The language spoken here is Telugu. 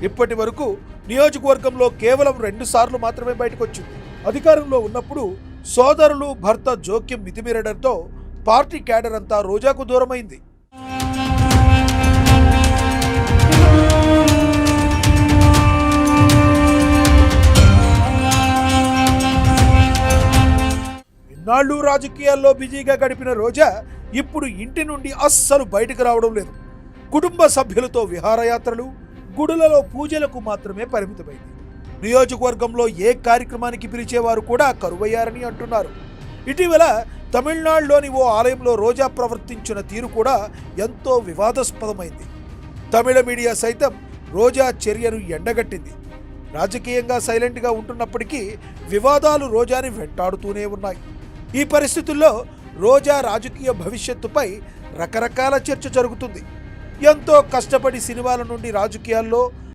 ఇప్పటి వరకు నియోజకవర్గంలో కేవలం 2 సార్లు మాత్రమే బయటకొచ్చింది. అధికారంలో ఉన్నప్పుడు సోదరులు భర్త జోక్యం మితిమీరడంతో పార్టీ క్యాడర్ అంతా రోజాకు దూరమైంది. ఇన్నాళ్ళు రాజకీయాల్లో బిజీగా గడిపిన రోజా ఇప్పుడు ఇంటి నుండి అస్సలు బయటకు రావడం లేదు. కుటుంబ సభ్యులతో విహారయాత్రలు, గుడులలో పూజలకు మాత్రమే పరిమితమైంది. నియోజకవర్గంలో ఏ కార్యక్రమానికి పిలిచేవారు కూడా కరువయ్యారని అంటున్నారు. ఇటీవల తమిళనాడులోని ఓ ఆలయంలో రోజా ప్రవర్తించిన తీరు కూడా ఎంతో వివాదాస్పదమైంది. తమిళ మీడియా సైతం రోజా చర్యను ఎండగట్టింది. రాజకీయంగా సైలెంట్గా ఉంటున్నప్పటికీ వివాదాలు రోజాని వెంటాడుతూనే ఉన్నాయి. ఈ పరిస్థితుల్లో రోజా రాజకీయ భవిష్యత్తుపై రకరకాల చర్చ జరుగుతుంది. ఎంతో కష్టపడి సినిమాల నుండి రాజకీయాల్లో